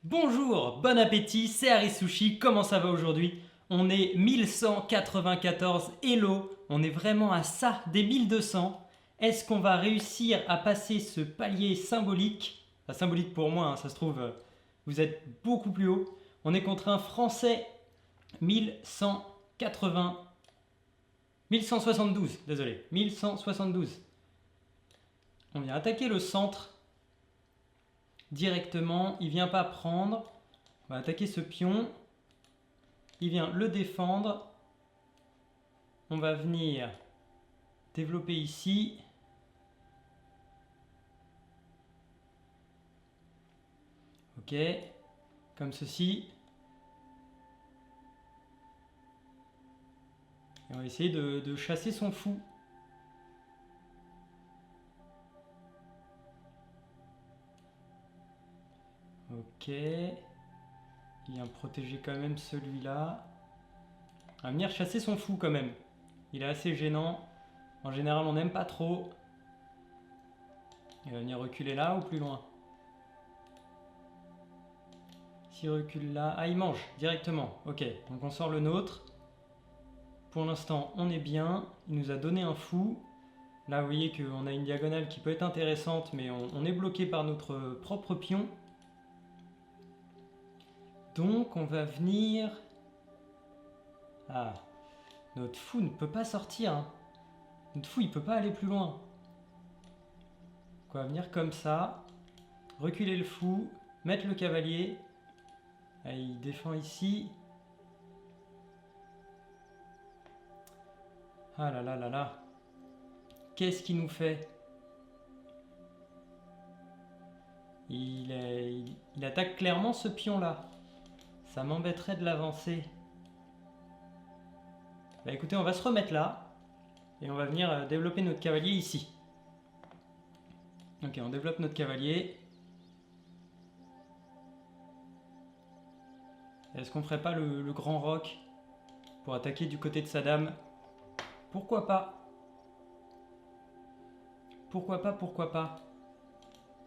Bonjour, bon appétit, c'est Arisushi, comment ça va aujourd'hui? On est 1194, hello, on est vraiment à ça des 1200. Est-ce qu'on va réussir à passer ce palier symbolique? Enfin, symbolique pour moi, hein, ça se trouve, vous êtes beaucoup plus haut. On est contre un français 1180, 1172, désolé, 1172. On vient attaquer le centre directement, il vient pas prendre. On va attaquer ce pion. Il vient le défendre. On va venir développer ici. Ok, comme ceci. Et on va essayer de chasser son fou. Ok. Il vient protéger quand même celui-là. On va venir chasser son fou quand même. Il est assez gênant. En général, on n'aime pas trop. Il va venir reculer là ou plus loin? S'il recule là... Ah, il mange directement. Ok, donc on sort le nôtre. Pour l'instant, on est bien. Il nous a donné un fou. Là, vous voyez qu'on a une diagonale qui peut être intéressante, mais on est bloqué par notre propre pion. Donc, on va venir... Ah, notre fou ne peut pas sortir. Hein. Notre fou, il ne peut pas aller plus loin. Donc, on va venir comme ça. Reculer le fou. Mettre le cavalier. Ah, il défend ici. Ah là là là là. Qu'est-ce qu'il nous fait? Il attaque clairement ce pion-là. Ça m'embêterait de l'avancer. Bah écoutez, on va se remettre là. Et on va venir développer notre cavalier ici. Ok, on développe notre cavalier. Est-ce qu'on ferait pas le grand roc pour attaquer du côté de sa dame? Pourquoi pas? Pourquoi pas, pourquoi pas?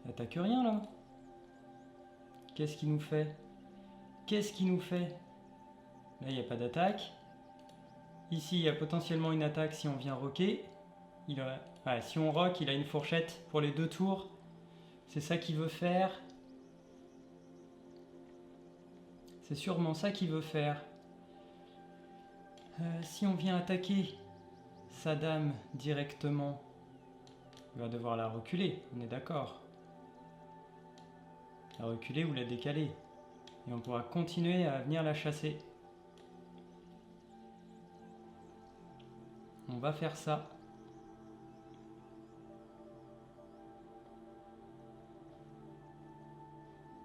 Il attaque rien là. Qu'est-ce qu'il nous fait? Qu'est-ce qu'il nous fait? Là, il n'y a pas d'attaque. Ici, il y a potentiellement une attaque si on vient roquer. Si on rock, il a une fourchette pour les 2 tours. C'est ça qu'il veut faire. C'est sûrement ça qu'il veut faire. Si on vient attaquer sa dame directement, il va devoir la reculer, on est d'accord. La reculer ou la décaler. Et on pourra continuer à venir la chasser. On va faire ça.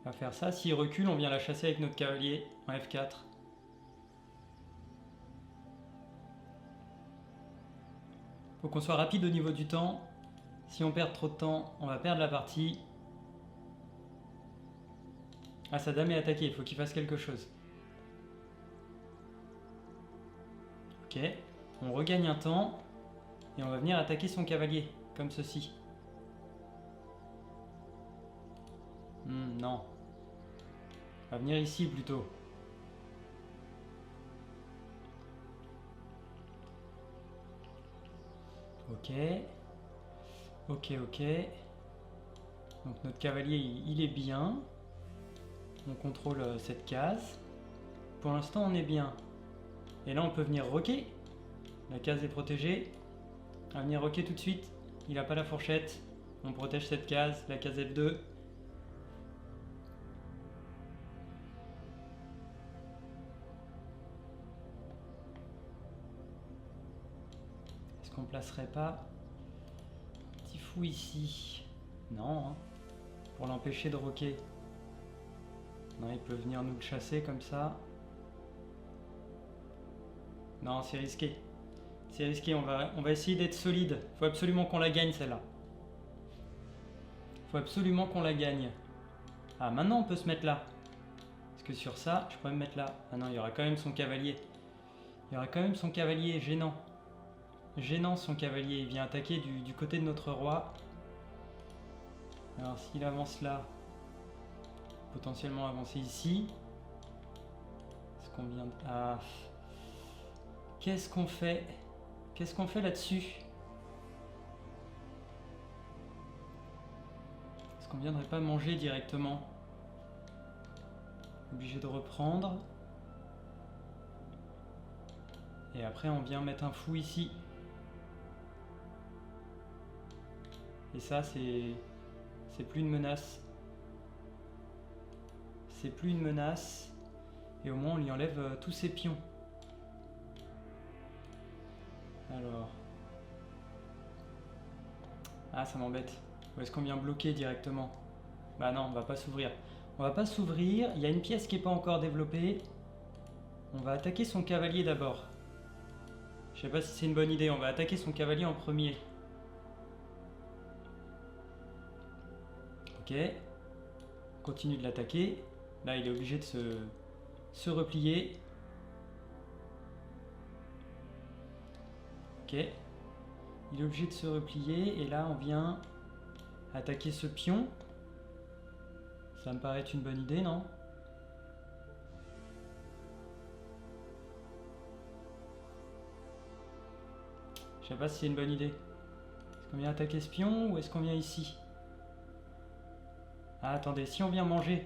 On va faire ça. S'il recule, on vient la chasser avec notre cavalier en F4. Faut qu'on soit rapide au niveau du temps. Si on perd trop de temps, on va perdre la partie. Ah, sa dame est attaquée, il faut qu'il fasse quelque chose. Ok, on regagne un temps. Et on va venir attaquer son cavalier, comme ceci. Non. On va venir ici plutôt. Ok. Ok, ok. Donc notre cavalier, il est bien. On contrôle cette case. Pour l'instant, on est bien. Et là, on peut venir roquer. La case est protégée. On va venir roquer tout de suite. Il n'a pas la fourchette. On protège cette case, la case F2. Est-ce qu'on placerait pas un petit fou ici? Non, hein, pour l'empêcher de roquer. Non, il peut venir nous le chasser comme ça. Non, c'est risqué. C'est risqué, on va essayer d'être solide. Faut absolument qu'on la gagne celle-là. Faut absolument qu'on la gagne. Ah, maintenant on peut se mettre là. Parce que sur ça, je pourrais me mettre là. Ah non, il y aura quand même son cavalier. Il y aura quand même son cavalier, gênant. Gênant son cavalier, il vient attaquer du côté de notre roi. Alors s'il avance là, potentiellement avancer ici. Est-ce qu'on vient de... Ah. Qu'est-ce qu'on fait? Qu'est-ce qu'on fait là-dessus? Est-ce qu'on viendrait pas manger directement? Obligé de reprendre. Et après on vient mettre un fou ici. Et ça c'est plus une menace. C'est plus une menace. Et au moins on lui enlève tous ses pions. Alors. Ah, ça m'embête. Ou est-ce qu'on vient bloquer directement? Bah non, on va pas s'ouvrir. On va pas s'ouvrir. Il y a une pièce qui n'est pas encore développée. On va attaquer son cavalier d'abord. Je sais pas si c'est une bonne idée. On va attaquer son cavalier en premier. Ok. On continue de l'attaquer. Là, il est obligé de se replier. Ok. Il est obligé de se replier. Et là, on vient attaquer ce pion. Ça me paraît être une bonne idée, non? Je sais pas si c'est une bonne idée. Est-ce qu'on vient attaquer ce pion ou est-ce qu'on vient ici? Ah, attendez, si on vient manger,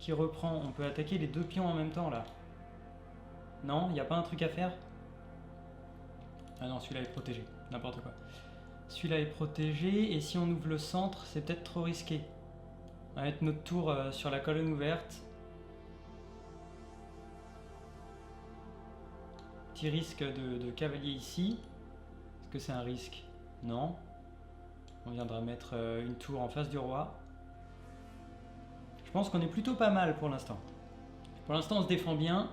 qui reprend, on peut attaquer les deux pions en même temps, là. Non, il n'y a pas un truc à faire? Ah non, celui-là est protégé. N'importe quoi. Celui-là est protégé, et si on ouvre le centre, c'est peut-être trop risqué. On va mettre notre tour sur la colonne ouverte. Petit risque de cavalier ici. Est-ce que c'est un risque? Non. On viendra mettre une tour en face du roi. Je pense qu'on est plutôt pas mal pour l'instant. Pour l'instant, on se défend bien.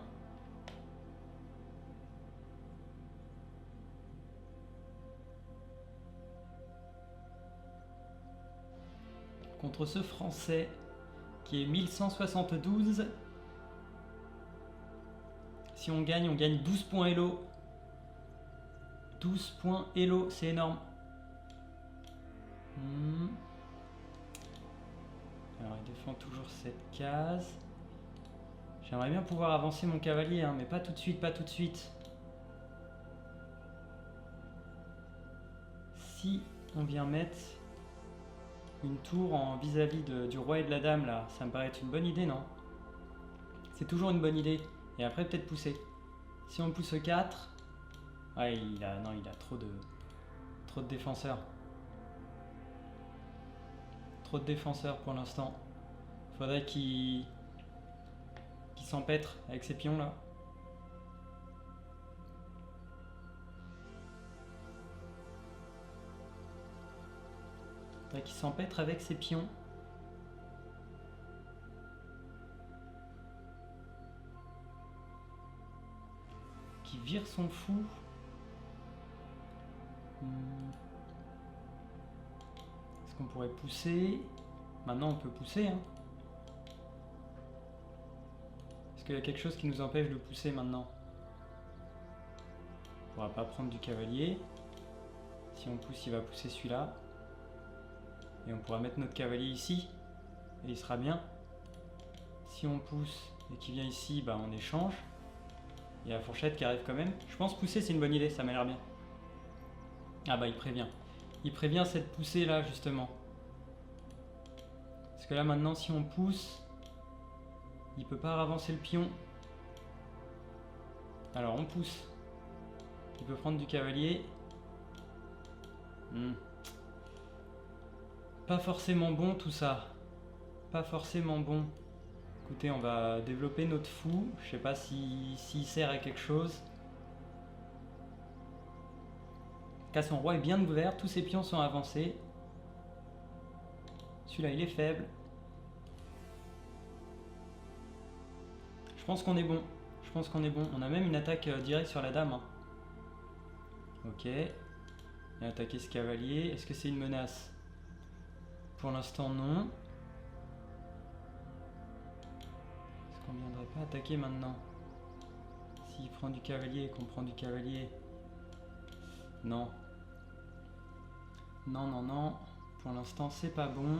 Contre ce Français qui est 1172. Si on gagne 12 points Elo. 12 points Elo, c'est énorme. Alors il défend toujours cette case. J'aimerais bien pouvoir avancer mon cavalier, hein, mais pas tout de suite, pas tout de suite. Si on vient mettre une tour en vis-à-vis du roi et de la dame, là, ça me paraît être une bonne idée, non? C'est toujours une bonne idée. Et après peut-être pousser. Si on pousse 4... Ouais, il a trop de défenseurs. Trop de défenseurs pour l'instant. Faudrait qu'il s'empêtre avec ses pions là. Faudrait qu'il s'empêtre avec ses pions. Qui vire son fou. Est-ce qu'on pourrait pousser? Maintenant on peut pousser, hein. Est-ce qu'il y a quelque chose qui nous empêche de pousser maintenant? On ne pourra pas prendre du cavalier. Si on pousse, il va pousser celui-là. Et on pourra mettre notre cavalier ici. Et il sera bien. Si on pousse et qu'il vient ici, bah on échange. Il y a la fourchette qui arrive quand même. Je pense pousser c'est une bonne idée, ça m'a l'air bien. Ah bah il prévient. Il prévient cette poussée là justement. Parce que là maintenant si on pousse, il peut pas avancer le pion. Alors on pousse. Il peut prendre du cavalier. Pas forcément bon tout ça. Pas forcément bon. Écoutez, on va développer notre fou. Je sais pas s'il sert à quelque chose. Là, son roi est bien ouvert. Tous ses pions sont avancés. Celui-là, il est faible. Je pense qu'on est bon. Je pense qu'on est bon. On a même une attaque directe sur la dame. Hein. Ok. Et attaquer ce cavalier. Est-ce que c'est une menace? Pour l'instant, non. Est-ce qu'on ne viendrait pas attaquer maintenant? S'il prend du cavalier et qu'on prend du cavalier. Non. Non, non, non. Pour l'instant, c'est pas bon.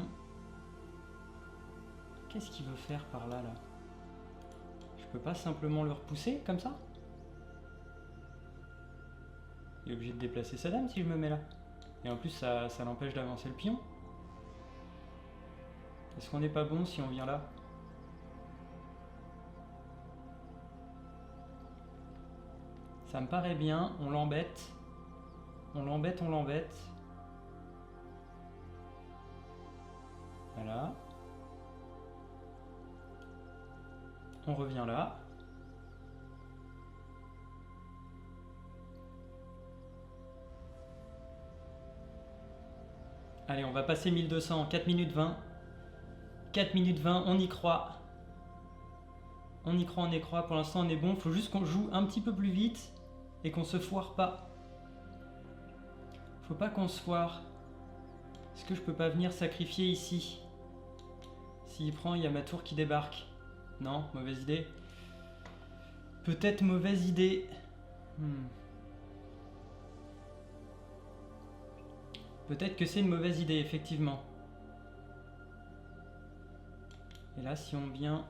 Qu'est-ce qu'il veut faire par là, là? Je peux pas simplement le repousser, comme ça? Il est obligé de déplacer sa dame si je me mets là. Et en plus, ça l'empêche d'avancer le pion. Est-ce qu'on n'est pas bon si on vient là? Ça me paraît bien, on l'embête. On l'embête, on l'embête. Voilà. On revient là. Allez, on va passer 1200, 4 minutes 20. 4 minutes 20, on y croit. On y croit, on y croit. Pour l'instant, on est bon. Faut juste qu'on joue un petit peu plus vite et qu'on se foire pas. Faut pas qu'on se foire. Est-ce que je peux pas venir sacrifier ici? S'il prend, il y a ma tour qui débarque. Non, mauvaise idée. Peut-être mauvaise idée. Peut-être que c'est une mauvaise idée, effectivement. Et là, si on vient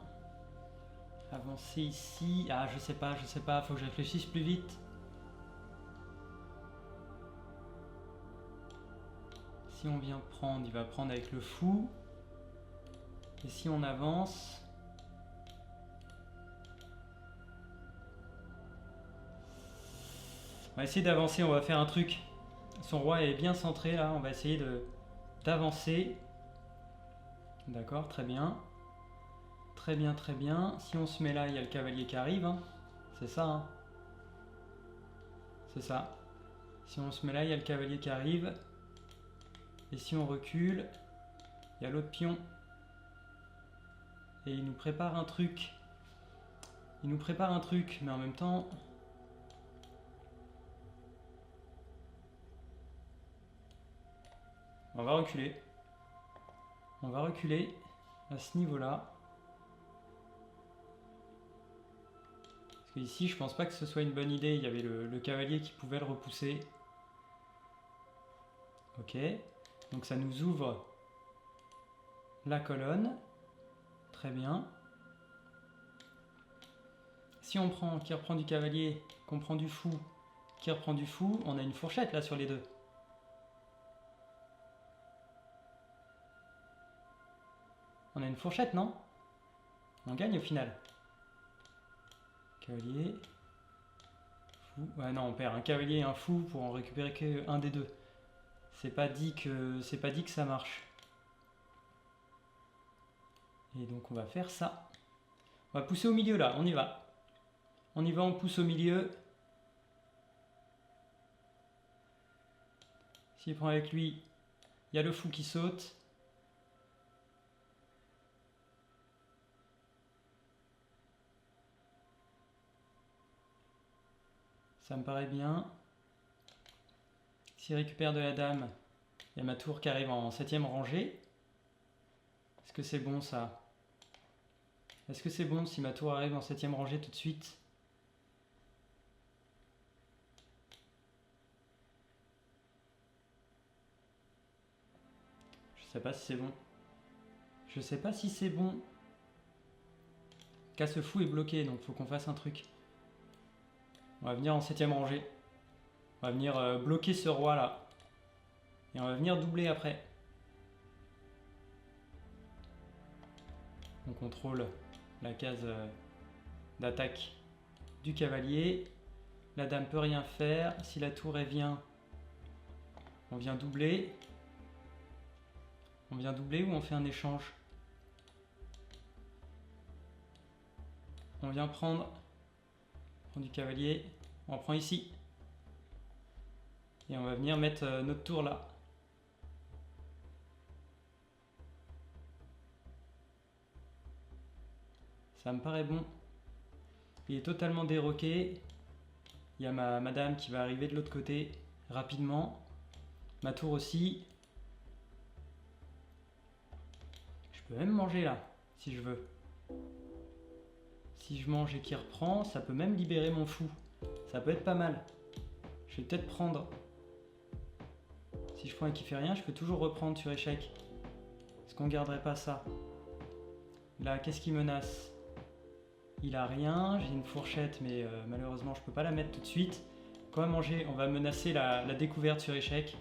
avancer ici... Ah, je sais pas, faut que je réfléchisse plus vite. Si on vient prendre, il va prendre avec le fou. Et si on avance... On va essayer d'avancer, on va faire un truc. Son roi est bien centré là, on va essayer d'avancer. D'accord, très bien. Très bien, très bien. Si on se met là, il y a le cavalier qui arrive. Hein. C'est ça. Hein. C'est ça. Si on se met là, il y a le cavalier qui arrive. Et si on recule, il y a l'autre pion. Et il nous prépare un truc. Il nous prépare un truc, mais en même temps... On va reculer. On va reculer à ce niveau-là. Parce que ici, je pense pas que ce soit une bonne idée. Il y avait le cavalier qui pouvait le repousser. Ok. Donc ça nous ouvre la colonne. Très bien. Si on prend, qui reprend du cavalier, qu'on prend du fou, qui reprend du fou, on a une fourchette là sur les deux. On a une fourchette, non? On gagne au final. Cavalier. Fou. Ouais, non, on perd un cavalier et un fou pour en récupérer qu'un des deux. C'est pas dit que ça marche. Et donc on va faire ça. On va pousser au milieu là, on y va. On y va, on pousse au milieu. S'il prend avec lui, il y a le fou qui saute. Ça me paraît bien. S'il récupère de la dame, il y a ma tour qui arrive en 7ème rangée. Est-ce que c'est bon ça? Est-ce que c'est bon si ma tour arrive en 7ème rangée tout de suite? Je sais pas si c'est bon. Je sais pas si c'est bon. Casse fou est bloqué, donc faut qu'on fasse un truc. On va venir en 7ème rangée. On va venir bloquer ce roi là. Et on va venir doubler après. On contrôle la case d'attaque du cavalier. La dame peut rien faire. Si la tour elle vient, on vient doubler. On vient doubler ou on fait un échange? On vient prendre du cavalier. On prend ici. Et on va venir mettre notre tour là. Ça me paraît bon. Il est totalement déroqué. Il y a ma dame qui va arriver de l'autre côté rapidement. Ma tour aussi. Je peux même manger là, si je veux. Si je mange et qu'il reprend, ça peut même libérer mon fou. Ça peut être pas mal. Je vais peut-être prendre. Si je prends et qu'il fait rien, je peux toujours reprendre sur échec. Est-ce qu'on garderait pas ça? Là, qu'est-ce qui menace? Il a rien, j'ai une fourchette, mais malheureusement, je peux pas la mettre tout de suite. Quoi manger? On va menacer la découverte sur échec.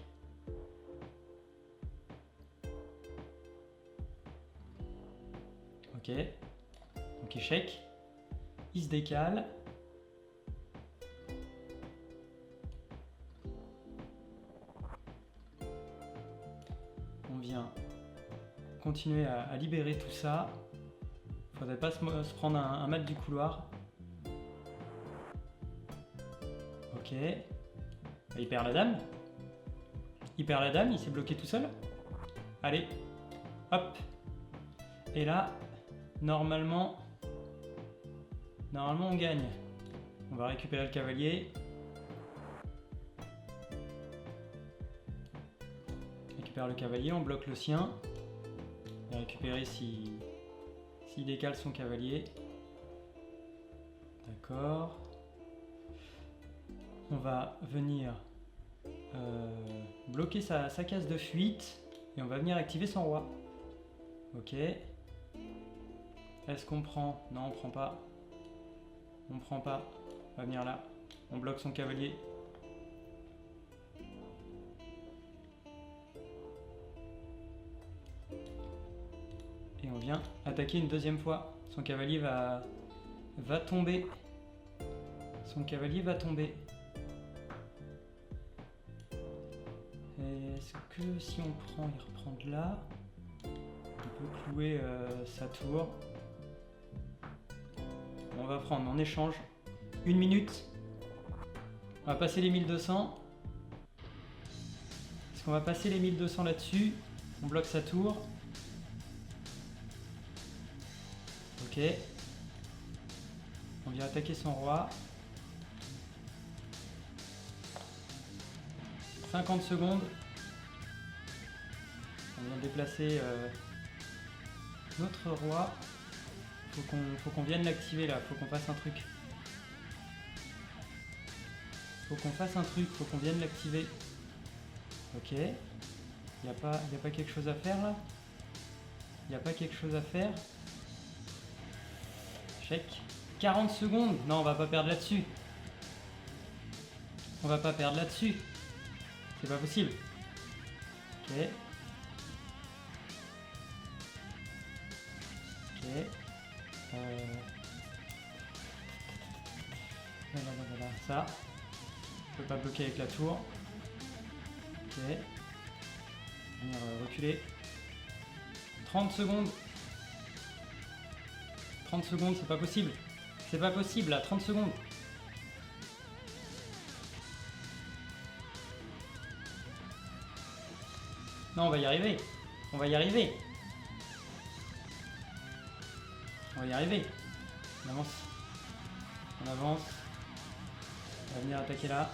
Ok. Donc échec. Il se décale. On vient continuer à libérer tout ça. Faudrait pas se prendre un mat du couloir. Ok. Il perd la dame. Il perd la dame, il s'est bloqué tout seul. Allez. Hop. Et là, normalement on gagne. On va récupérer le cavalier. On récupère le cavalier, on bloque le sien. On va récupérer s'il décale son cavalier. D'accord. On va venir bloquer sa case de fuite. Et on va venir activer son roi. Ok. Est-ce qu'on prend? Non, on prend pas. On prend pas. On va venir là. On bloque son cavalier. Et on vient attaquer une deuxième fois. Son cavalier va tomber. Son cavalier va tomber. Est-ce que si on prend, il reprend de là? On peut clouer sa tour. On va prendre en échange 1 minute. On va passer les 1200. Est-ce qu'on va passer les 1200 là-dessus? On bloque sa tour. Ok. On vient attaquer son roi. 50 secondes. On vient déplacer notre roi. Faut qu'on vienne l'activer là, faut qu'on fasse un truc. Faut qu'on vienne l'activer. Ok. Y a pas quelque chose à faire là? Y a pas quelque chose à faire? Check. 40 secondes. Non, on va pas perdre là-dessus. On va pas perdre là-dessus. C'est pas possible. Ok. Ok. Voilà, ça. Je peux pas bloquer avec la tour. Ok. Venir reculer. 30 secondes. 30 secondes, c'est pas possible. C'est pas possible là, 30 secondes. Non, on va y arriver. On va y arriver. On va y arriver. On avance. On avance. On va venir attaquer là.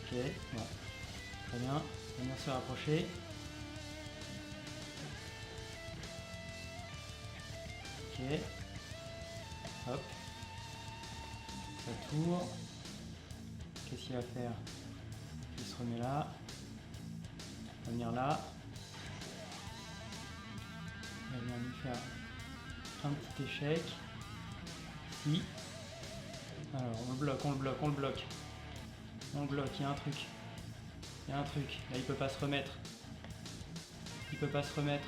Ok, bon. Très bien. On va venir se rapprocher. Ok. Hop. Sa tour. Qu'est-ce qu'il va faire? Il se remet là. On va venir là. On va venir lui faire un petit échec. Si. Alors on le bloque, on le bloque, on le bloque. On le bloque, il y a un truc. Il y a un truc. Là il peut pas se remettre. Il peut pas se remettre.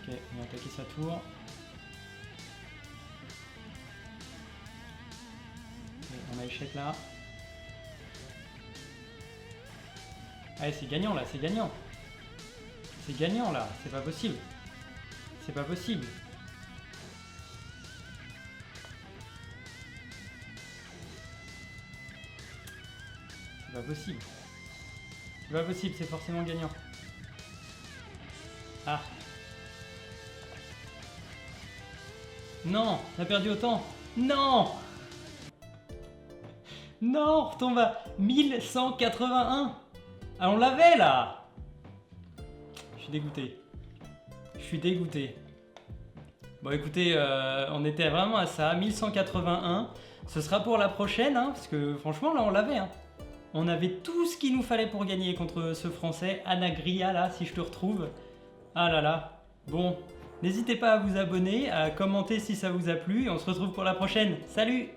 Ok, on va attaquer sa tour. Ok, on a échec là. Allez, c'est gagnant là, c'est gagnant. C'est gagnant là, c'est pas possible. C'est pas possible. C'est pas possible. C'est pas possible, c'est forcément gagnant. Ah. Non, on a perdu autant. Non. Non, on retombe à 1181. Ah, on l'avait là. Je suis dégoûté. Je suis dégoûté. Bon écoutez, on était vraiment à ça, 1181. Ce sera pour la prochaine, hein, parce que franchement là on l'avait. Hein. On avait tout ce qu'il nous fallait pour gagner contre ce Français. Anagria, là, si je te retrouve. Ah là là. Bon, n'hésitez pas à vous abonner, à commenter si ça vous a plu. Et on se retrouve pour la prochaine. Salut!